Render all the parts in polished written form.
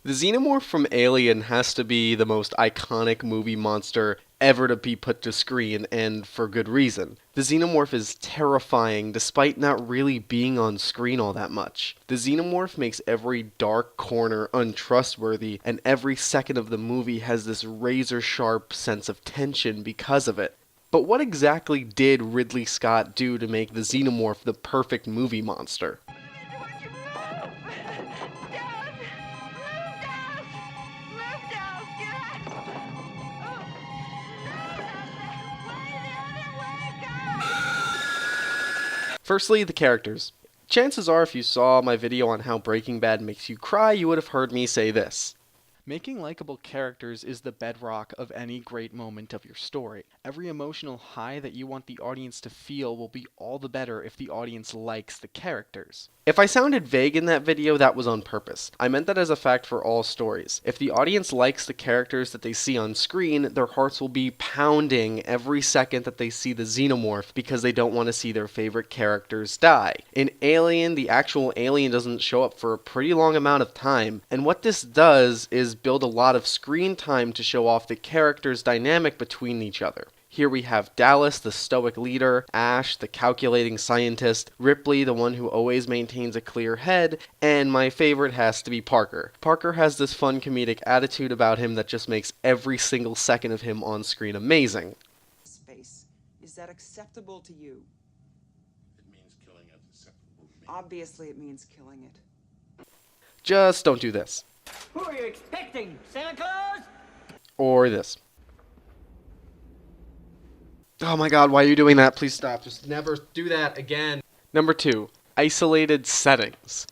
The xenomorph from Alien has to be the most iconic movie monster ever to be put to screen, and for good reason. The xenomorph is terrifying despite not really being on screen all that much. The xenomorph makes every dark corner untrustworthy, and every second of the movie has this razor sharp sense of tension because of it. But what exactly did Ridley Scott do to make the xenomorph the perfect movie monster? Firstly, the characters. Chances are if you saw my video on how Breaking Bad makes you cry, you would have heard me say this. Making likable characters is the bedrock of any great moment of your story. Every emotional high that you want the audience to feel will be all the better if the audience likes the characters. If I sounded vague in that video, that was on purpose. I meant that as a fact for all stories. If the audience likes the characters that they see on screen, their hearts will be pounding every second that they see the xenomorph because they don't want to see their favorite characters die. In Alien, the actual alien doesn't show up for a pretty long amount of time, and what this does is build a lot of screen time to show off the characters' dynamic between each other. Here we have Dallas, the stoic leader, Ash, the calculating scientist, Ripley, the one who always maintains a clear head, and my favorite has to be Parker. Parker has this fun comedic attitude about him that just makes every single second of him on screen amazing. Space. Is that acceptable to you? It means killing it acceptable to me. Obviously, it means killing it. Just don't do this. Who are you expecting? Santa Claus? Or this. Oh my god, why are you doing that? Please stop. Just never do that again. Number 2. Isolated settings.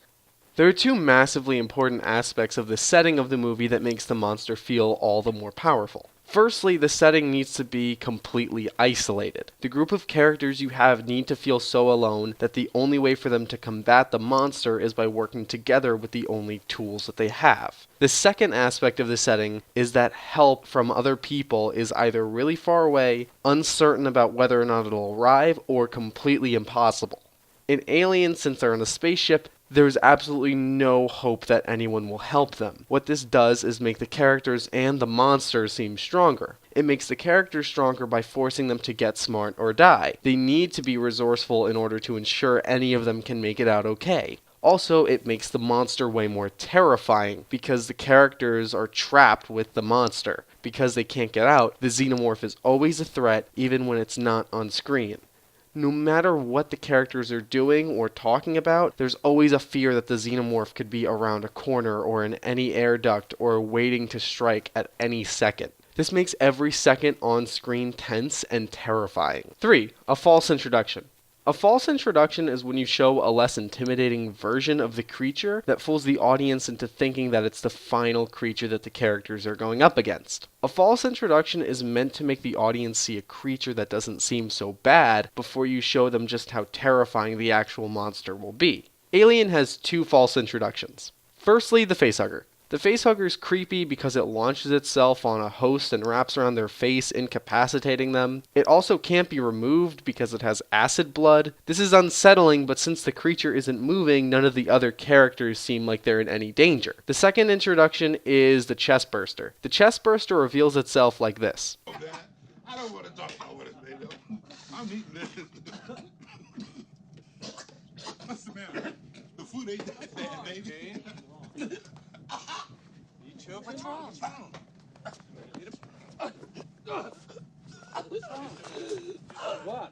There are two massively important aspects of the setting of the movie that makes the monster feel all the more powerful. Firstly, the setting needs to be completely isolated. The group of characters you have need to feel so alone that the only way for them to combat the monster is by working together with the only tools that they have. The second aspect of the setting is that help from other people is either really far away, uncertain about whether or not it'll arrive, or completely impossible. In Alien, since they're on a spaceship, there's absolutely no hope that anyone will help them. What this does is make the characters and the monsters seem stronger. It makes the characters stronger by forcing them to get smart or die. They need to be resourceful in order to ensure any of them can make it out okay. Also, it makes the monster way more terrifying because the characters are trapped with the monster. Because they can't get out, the xenomorph is always a threat even when it's not on screen. No matter what the characters are doing or talking about, there's always a fear that the xenomorph could be around a corner or in any air duct or waiting to strike at any second. This makes every second on screen tense and terrifying. 3. A false introduction. A false introduction is when you show a less intimidating version of the creature that fools the audience into thinking that it's the final creature that the characters are going up against. A false introduction is meant to make the audience see a creature that doesn't seem so bad before you show them just how terrifying the actual monster will be. Alien has 2 false introductions. Firstly, the facehugger. The facehugger is creepy because it launches itself on a host and wraps around their face, incapacitating them. It also can't be removed because it has acid blood. This is unsettling, but since the creature isn't moving, none of the other characters seem like they're in any danger. The second introduction is the chest burster. The chest burster reveals itself like this. I don't want to talk about what it's made of. I'm eating this. What's the matter? The food ain't that bad, baby. What's wrong? What?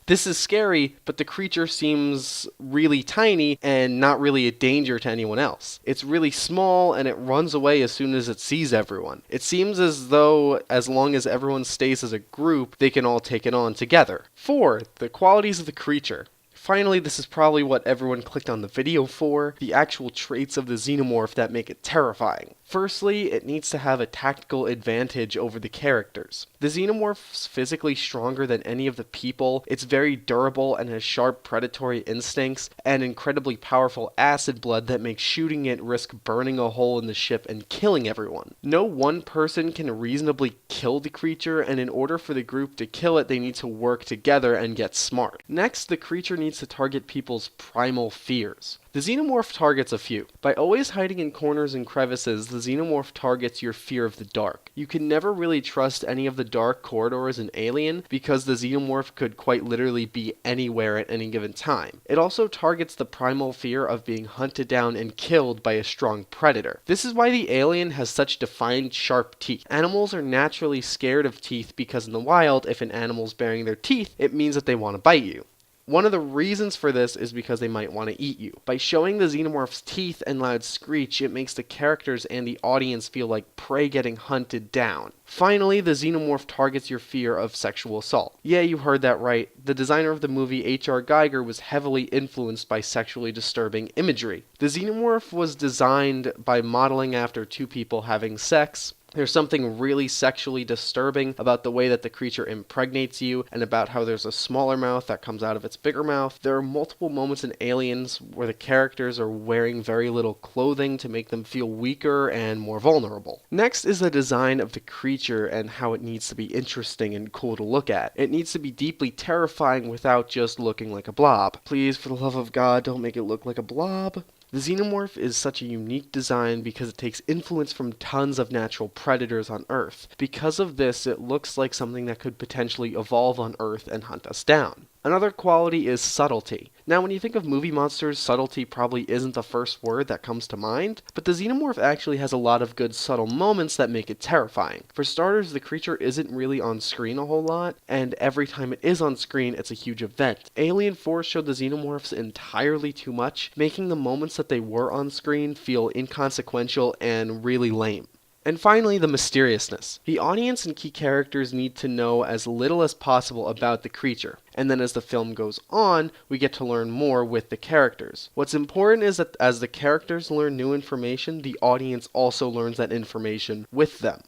This is scary, but the creature seems really tiny and not really a danger to anyone else. It's really small and it runs away as soon as it sees everyone. It seems as though as long as everyone stays as a group, they can all take it on together. 4. The qualities of the creature. Finally, this is probably what everyone clicked on the video for, the actual traits of the xenomorph that make it terrifying. Firstly, it needs to have a tactical advantage over the characters. The xenomorph's physically stronger than any of the people, it's very durable and has sharp predatory instincts, and incredibly powerful acid blood that makes shooting it risk burning a hole in the ship and killing everyone. No one person can reasonably kill the creature, and in order for the group to kill it, they need to work together and get smart. Next, the creature needs to target people's primal fears. The xenomorph targets a few. By always hiding in corners and crevices, the xenomorph targets your fear of the dark. You can never really trust any of the dark corridors in Alien because the xenomorph could quite literally be anywhere at any given time. It also targets the primal fear of being hunted down and killed by a strong predator. This is why the alien has such defined sharp teeth. Animals are naturally scared of teeth because in the wild, if an animal's baring their teeth, it means that they want to bite you. One of the reasons for this is because they might want to eat you. By showing the xenomorph's teeth and loud screech, it makes the characters and the audience feel like prey getting hunted down. Finally, the xenomorph targets your fear of sexual assault. Yeah, you heard that right. The designer of the movie, H.R. Geiger, was heavily influenced by sexually disturbing imagery. The xenomorph was designed by modeling after two people having sex. There's something really sexually disturbing about the way that the creature impregnates you, and about how there's a smaller mouth that comes out of its bigger mouth. There are multiple moments in Aliens where the characters are wearing very little clothing to make them feel weaker and more vulnerable. Next is the design of the creature and how it needs to be interesting and cool to look at. It needs to be deeply terrifying without just looking like a blob. Please, for the love of God, don't make it look like a blob. The xenomorph is such a unique design because it takes influence from tons of natural predators on Earth. Because of this, it looks like something that could potentially evolve on Earth and hunt us down. Another quality is subtlety. Now, when you think of movie monsters, subtlety probably isn't the first word that comes to mind, but the xenomorph actually has a lot of good subtle moments that make it terrifying. For starters, the creature isn't really on screen a whole lot, and every time it is on screen, it's a huge event. Alien 4 showed the xenomorphs entirely too much, making the moments that they were on screen feel inconsequential and really lame. And finally, the mysteriousness. The audience and key characters need to know as little as possible about the creature, and then as the film goes on, we get to learn more with the characters. What's important is that as the characters learn new information, the audience also learns that information with them.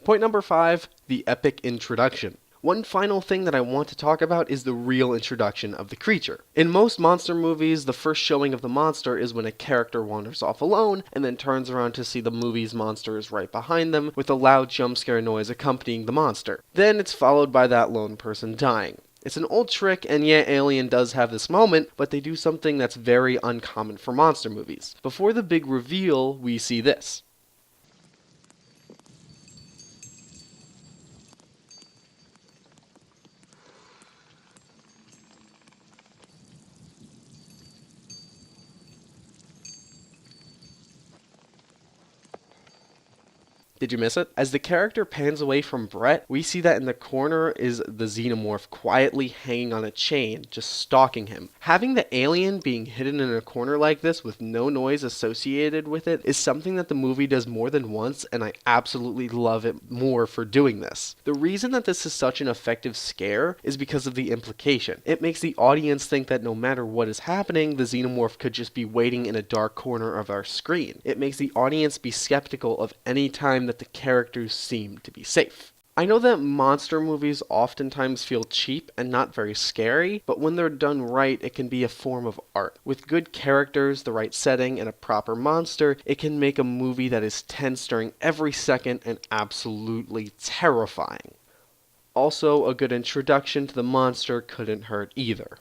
Point number 5, the epic introduction. One final thing that I want to talk about is the real introduction of the creature. In most monster movies, the first showing of the monster is when a character wanders off alone and then turns around to see the movie's monster is right behind them with a loud jump scare noise accompanying the monster. Then it's followed by that lone person dying. It's an old trick, and yeah, Alien does have this moment, but they do something that's very uncommon for monster movies. Before the big reveal, we see this. Did you miss it? As the character pans away from Brett, we see that in the corner is the xenomorph quietly hanging on a chain, just stalking him. Having the alien being hidden in a corner like this with no noise associated with it is something that the movie does more than once, and I absolutely love it more for doing this. The reason that this is such an effective scare is because of the implication. It makes the audience think that no matter what is happening, the xenomorph could just be waiting in a dark corner of our screen. It makes the audience be skeptical of any time that the characters seem to be safe. I know that monster movies oftentimes feel cheap and not very scary, but when they're done right, it can be a form of art. With good characters, the right setting, and a proper monster, it can make a movie that is tense during every second and absolutely terrifying. Also, a good introduction to the monster couldn't hurt either.